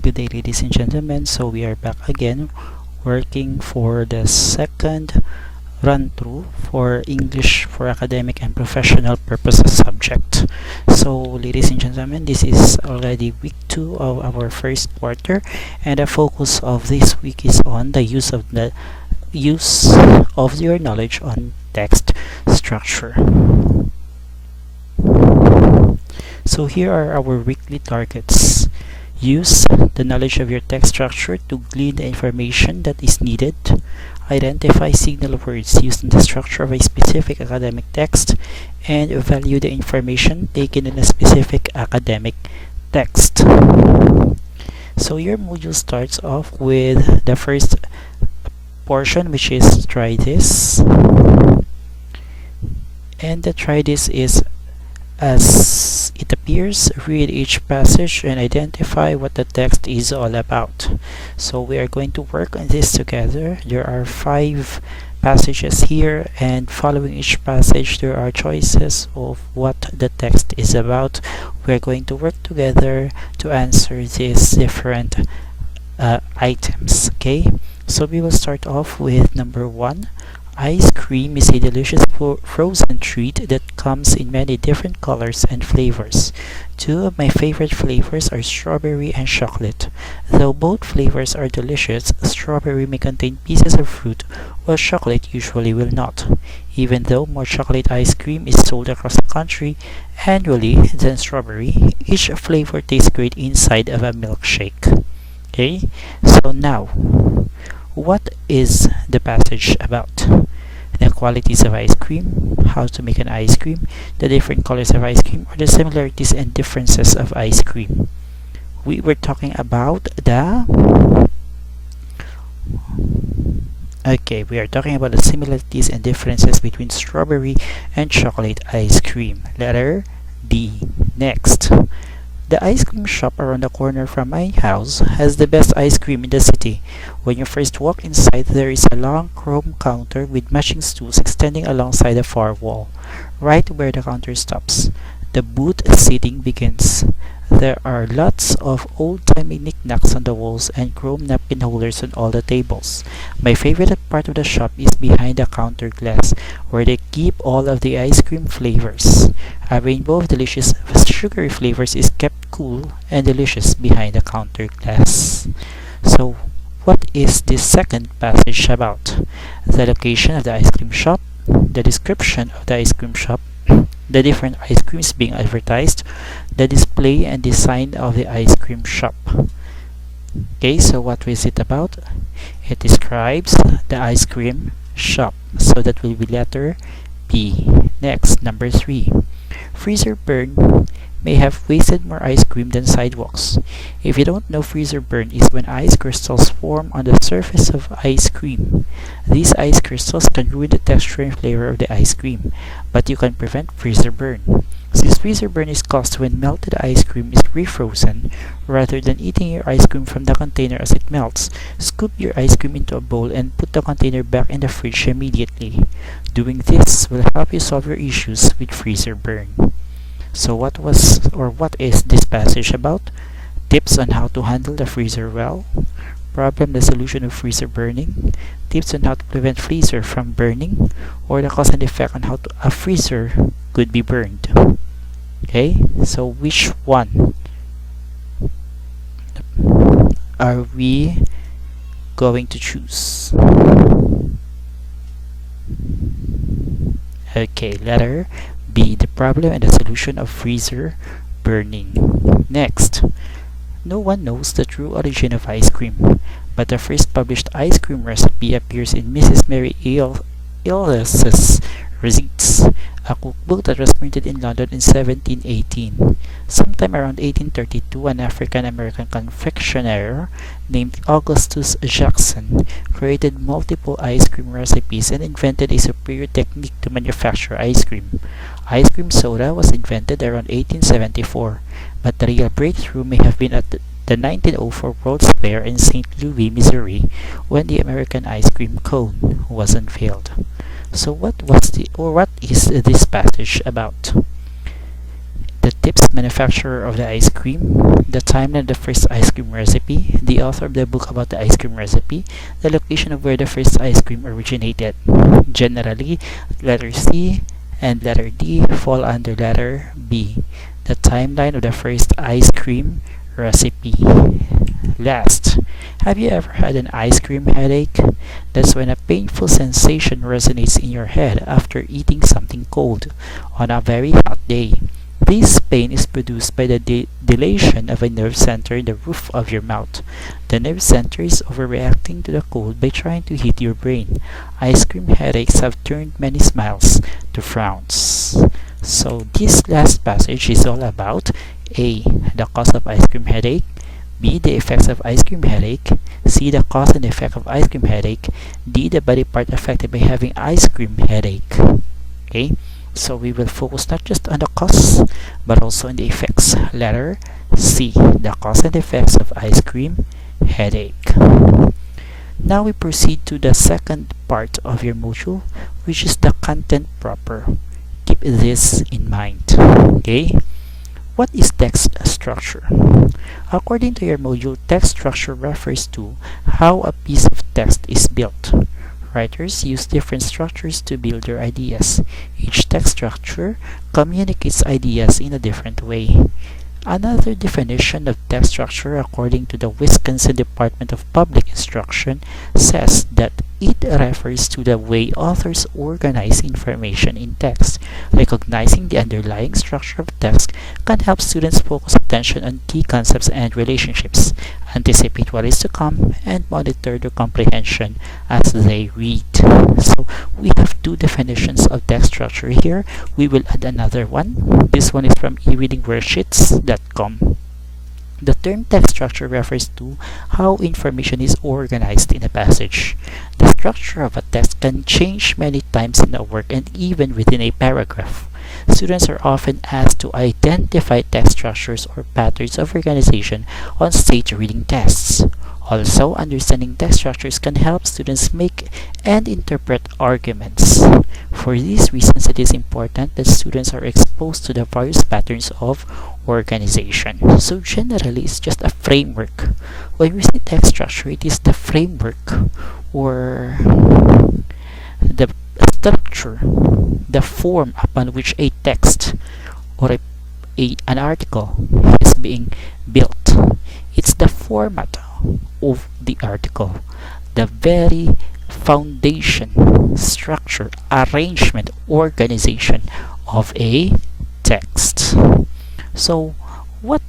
Good day, ladies and gentlemen. So we are back again working for the second run-through for English for academic and professional purposes subject. So ladies and gentlemen, this is already week 2 of our first quarter, and the focus of this week is on the use of your knowledge on text structure. So here are our weekly targets. Use the knowledge of your text structure to glean the information that is needed. Identify signal words used in the structure of a specific academic text, and value the information taken in a specific academic text. So your module starts off with the first portion, which is try this. And the try this is as it appears. Read each passage and identify what the text is all about. So we are going to work on this together. There are 5 passages here, and following each passage there are choices of what the text is about. We are going to work together to answer these different items. Okay, so we will start off with number 1. Ice cream is a delicious frozen treat that comes in many different colors and flavors. 2 of my favorite flavors are strawberry and chocolate. Though both flavors are delicious, strawberry may contain pieces of fruit, while chocolate usually will not. Even though more chocolate ice cream is sold across the country annually than strawberry, each flavor tastes great inside of a milkshake. Okay, so now, what is the passage about? The qualities of ice cream, how to make an ice cream, the different colors of ice cream, or the similarities and differences of ice cream. We were talking about the we are talking about the similarities and differences between strawberry and chocolate ice cream. Letter D. Next. The ice cream shop around the corner from my house has the best ice cream in the city. When you first walk inside, there is a long chrome counter with matching stools extending alongside the far wall. Right where the counter stops, the booth seating begins. There are lots of old-timey knickknacks on the walls and chrome napkin holders on all the tables. My favorite part of the shop is behind the counter glass, where they keep all of the ice cream flavors. A rainbow of delicious sugary flavors is kept cool and delicious behind the counter glass. So, what is this second passage about? The location of the ice cream shop, the description of the ice cream shop, the different ice creams being advertised, the display and design of the ice cream shop. Okay, so what is it about? It describes the ice cream shop. So that will be letter B. Next, number 3. Freezer burn may have wasted more ice cream than sidewalks. If you don't know, freezer burn is when ice crystals form on the surface of ice cream. These ice crystals can ruin the texture and flavor of the ice cream, but you can prevent freezer burn. Since freezer burn is caused when melted ice cream is refrozen, rather than eating your ice cream from the container as it melts, scoop your ice cream into a bowl and put the container back in the fridge immediately. Doing this will help you solve your issues with freezer burn. So what is this passage about? Tips on how to handle the freezer well, problem the solution of freezer burning, tips on how to prevent freezer from burning, or the cause and effect on how a freezer could be burned. Okay, so which one are we going to choose? Okay, letter B, the problem and the solution of freezer burning. Next, no one knows the true origin of ice cream, but the first published ice cream recipe appears in Mrs. Mary Ellis's Receipts, a cookbook that was printed in London in 1718. Sometime around 1832, an African-American confectioner named Augustus Jackson created multiple ice cream recipes and invented a superior technique to manufacture ice cream. Ice cream soda was invented around 1874, but the real breakthrough may have been at the 1904 World's Fair in St. Louis, Missouri, when the American ice cream cone was unveiled. So what is this passage about? the tips manufacturer of the ice cream, the timeline of the first ice cream recipe, the author of the book about the ice cream recipe, the location of where the first ice cream originated. Generally, letter C and letter D fall under letter B, the timeline of the first ice cream recipe. Last, have you ever had an ice cream headache? That's when a painful sensation resonates in your head after eating something cold on a very hot day. This pain is produced by the dilation of a nerve center in the roof of your mouth. The nerve center is overreacting to the cold by trying to heat your brain. Ice cream headaches have turned many smiles to frowns. So this last passage is all about A. The cause of ice cream headache, B. The effects of ice cream headache, C. The cause and effect of ice cream headache, D. The body part affected by having ice cream headache. Okay, so we will focus not just on the cause but also on the effects. Letter C. The cause and effects of ice cream headache. Now we proceed to the second part of your module, which is the content proper. Keep this in mind. Okay, what is text structure? According to your module, text structure refers to how a piece of text is built. Writers use different structures to build their ideas. Each text structure communicates ideas in a different way. Another definition of text structure, according to the Wisconsin Department of Public Instruction, says that it refers to the way authors organize information in text. Recognizing the underlying structure of text can help students focus attention on key concepts and relationships, anticipate what is to come, and monitor their comprehension as they read. So we have two definitions of text structure here. We will add another one. This one is from ereadingworksheets.com. The term text structure refers to how information is organized in a passage. The structure of a text can change many times in a work and even within a paragraph. Students are often asked to identify text structures or patterns of organization on stage reading tests. Also, understanding text structures can help students make and interpret arguments. For these reasons, it is important that students are exposed to the various patterns of organization. So generally, it's just a framework. When we say text structure, it is the framework or the structure, the form upon which a text or an article is being built. It's the format of the article, the very foundation, structure, arrangement, organization of a text. So, what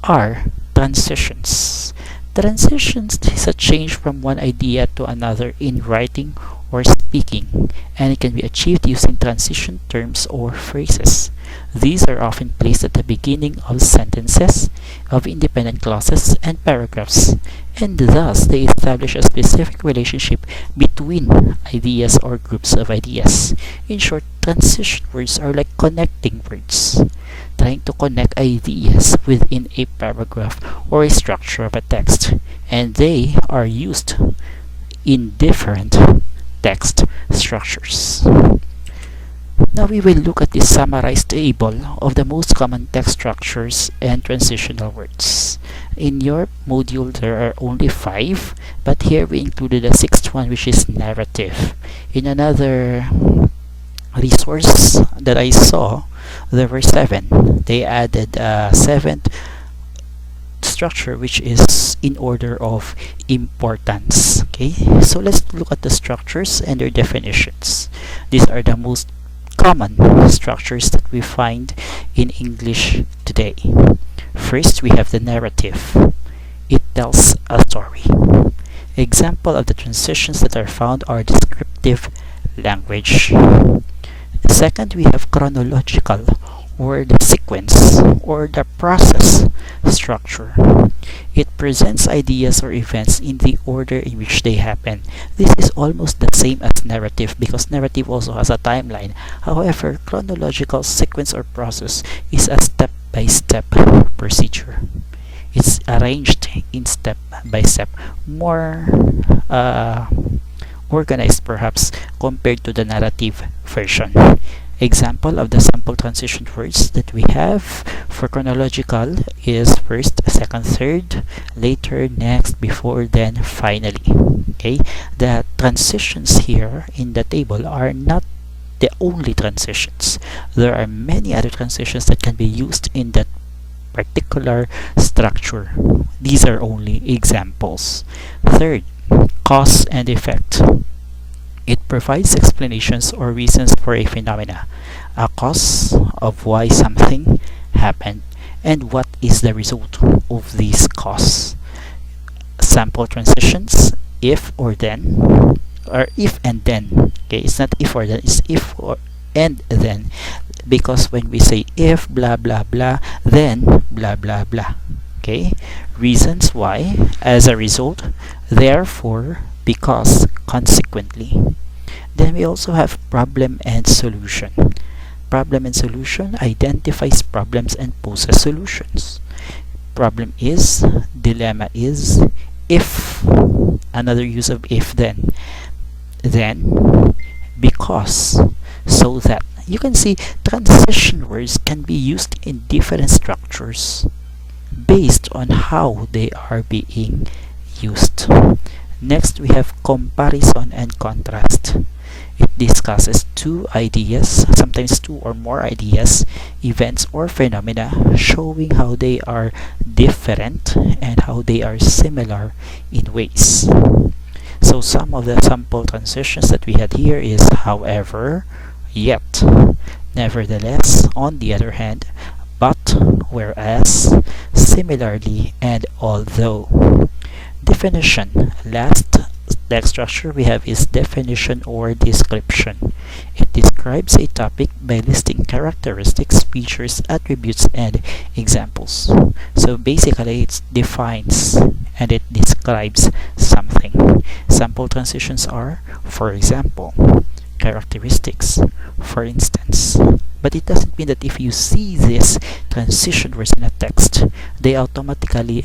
are transitions? Transitions is a change from one idea to another in writing or speaking, and it can be achieved using transition terms or phrases. These are often placed at the beginning of sentences, of independent clauses, and paragraphs, and thus they establish a specific relationship between ideas or groups of ideas. In short, transition words are like connecting words, trying to connect ideas within a paragraph or a structure of a text, and they are used in different text structures. Now we will look at this summarized table of the most common text structures and transitional words. In your module there are only 5, but here we included a 6th one, which is narrative. In another resource that I saw, there were 7. They added a 7th structure, which is in order of importance. Okay, so let's look at the structures and their definitions. These are the most common structures that we find in English today. First, we have the narrative. It tells a story. Example of the transitions that are found are descriptive language. Second, we have chronological, or the sequence or the process structure. It presents ideas or events in the order in which they happen. This is almost the same as narrative because narrative also has a timeline. However, chronological sequence or process is a step-by-step procedure. It's arranged in step-by-step, more organized perhaps compared to the narrative version. Example of the sample transition words that we have for chronological is first, second, third, later, next, before, then, finally. Okay, the transitions here in the table are not the only transitions. There are many other transitions that can be used in that particular structure. These are only examples. Third, cause and effect. It provides explanations or reasons for a phenomena, a cause of why something happened, and what is the result of this cause. Sample transitions, if or then, or if and then. Okay, it's not if or then, it's if or and then, because when we say if blah blah blah, then blah blah blah. Okay, reasons why, as a result, therefore, because, consequently. Then we also have problem and solution. Problem and solution identifies problems and poses solutions. Problem is, dilemma is, if, another use of if then, because, so that. You can see transition words can be used in different structures based on how they are being used. Next, we have comparison and contrast. It discusses two ideas, sometimes two or more ideas, events or phenomena, showing how they are different and how they are similar in ways. So some of the sample transitions that we had here is however, yet, nevertheless, on the other hand, but, whereas, similarly, and although. Definition. Last text structure we have is definition or description. It describes a topic by listing characteristics, features, attributes, and examples. So basically it defines and it describes something. Sample transitions are, for example, characteristics, for instance. But it doesn't mean that if you see this transition words in a text, they automatically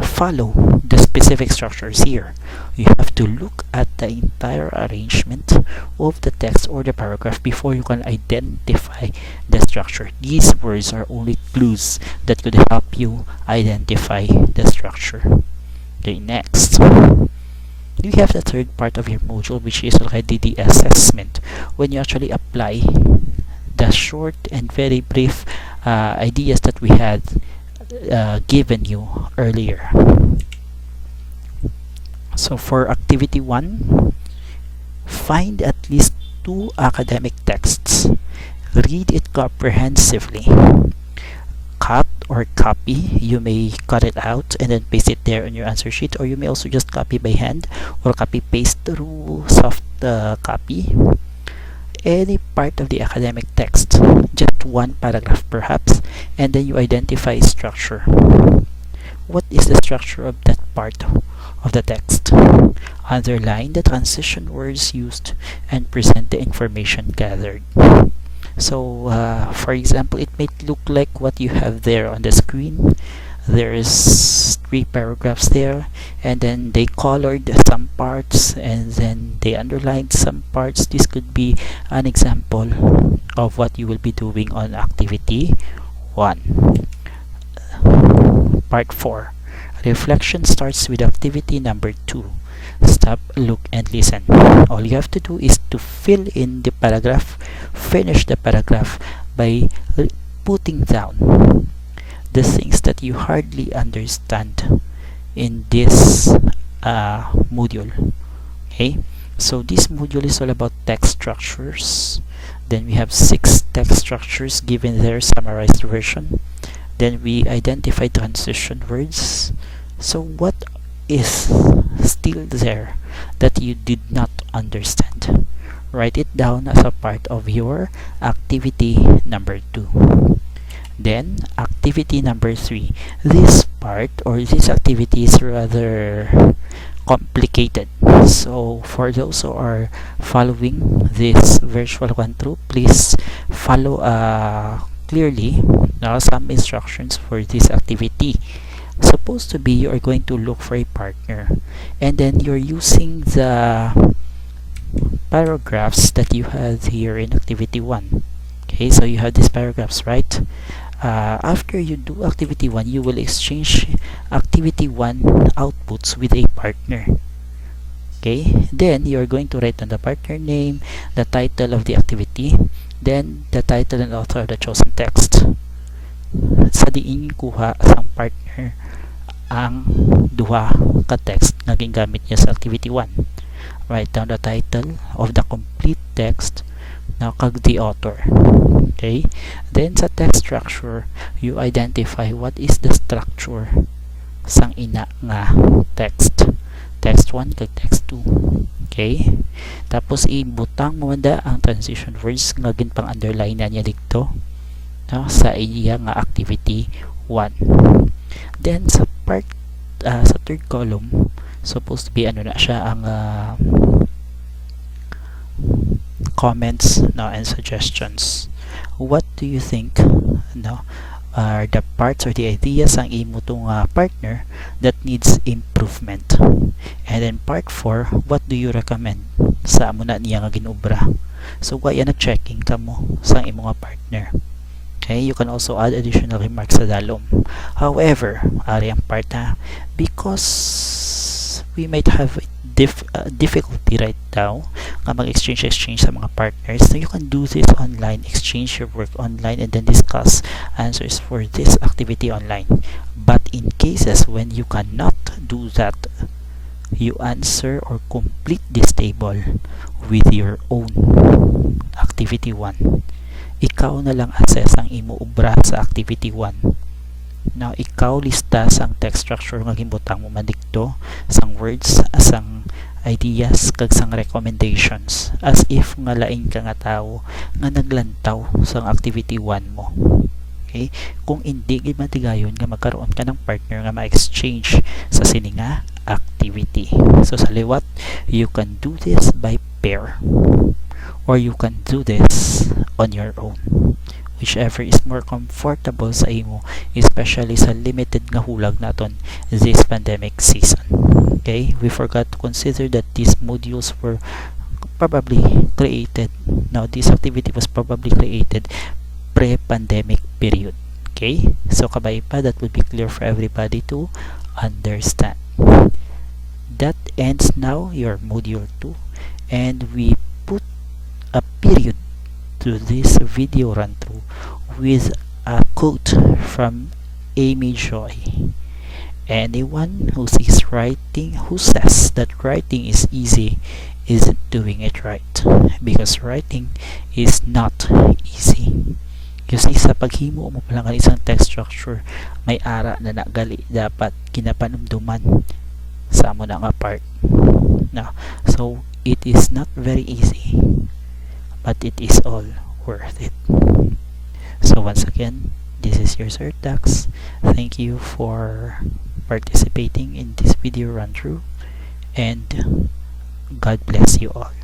follow the specific structures here. You have to look at the entire arrangement of the text or the paragraph before you can identify the structure. These words are only clues that could help you identify the structure. Okay, next. You have the third part of your module, which is already the assessment, when you actually apply the short and very brief ideas that we had given you earlier. So for activity 1, find at least 2 academic texts. Read it comprehensively. Cut or copy. You may cut it out and then paste it there on your answer sheet, or you may also just copy by hand or copy paste through soft copy. Any part of the academic text, just one paragraph perhaps, and then you identify structure. What is the structure of that part of the text? Underline the transition words used and present the information gathered. So, for example, it may look like what you have there on the screen. There is 3 paragraphs there, and then they colored some parts and then they underlined some parts. This could be an example of what you will be doing on activity 1. Part 4. Reflection starts with activity number 2. Stop, look, and listen. All you have to do is to fill in the paragraph, finish the paragraph by putting down the things that you hardly understand in this module. Okay, so this module is all about text structures. Then we have 6 text structures given there, summarized version. Then we identify transition words. So what is still there that you did not understand? Write it down as a part of your activity number 2. Then activity number 3. This part or this activity is rather complicated. So for those who are following this virtual run-through, please follow clearly some instructions for this activity. Supposed to be you are going to look for a partner, and then you're using the paragraphs that you had here in activity 1. Okay, so you have these paragraphs, right? After you do activity 1, you will exchange activity 1 outputs with a partner. Okay, then you're going to write on the partner name, the title of the activity, then the title and author of the chosen text. Sa diin kuha sang partner ang duha ka text nga gingamit niya sa activity 1. Write down the title of the complete text na kag the author. Okay, then sa text structure, you identify what is the structure sang ina nga text. Text 1 kag text 2. Okay, tapos ibutang mo manda ang transition words nga ginpang underline na niya dito, no, sa iya nga activity 1. Then sa part sa third column, supposed to be ano na siya ang comments, no, and suggestions. What do you think, no, are the parts or the ideas ang imo tong partner that needs improvement? And then part 4, what do you recommend sa amo na niya nga ginobra? So kaya nag-checking ka mo sa imo nga partner. Okay, you can also add additional remarks sa dalom. However, ari ang part because we might have difficulty right now nga mag-exchange sa mga partners, so you can do this online, exchange your work online, and then discuss answers for this activity online. But in cases when you cannot do that, you answer or complete this table with your own activity 1. Ikaw na lang assess ang imo obra sa activity 1. Now, ikaw lista sang text structure nga gimbutang mo man dikto, sang words, sang ideas, kag sang recommendations, as if nga laing ka nga tao nga naglantaw sang activity 1 mo. Okay, kung hindi gid matigayon nga magkaroon ka ng partner nga ma-exchange sa sininga activity. So sa liwat, you can do this by pair, or you can do this on your own, whichever is more comfortable sa imo, especially sa limited nga hulag naton this pandemic season. Okay, we forgot to consider that these modules were probably created, now this activity was probably created pre-pandemic period. Okay, so kabay pa, that would be clear for everybody to understand. That ends now your module 2, and we put a period to this video run through with a quote from Amy Joy. Anyone who says that writing is easy isn't doing it right, because writing is not easy. Kasi sa paghimo mo pala ng isang text structure, may ara na nagali dapat kinapanumduman sa amo na nga part. Now, so it is not very easy, but it is all worth it. So once again, this is your Sir Tax. Thank you for participating in this video run through, and God bless you all.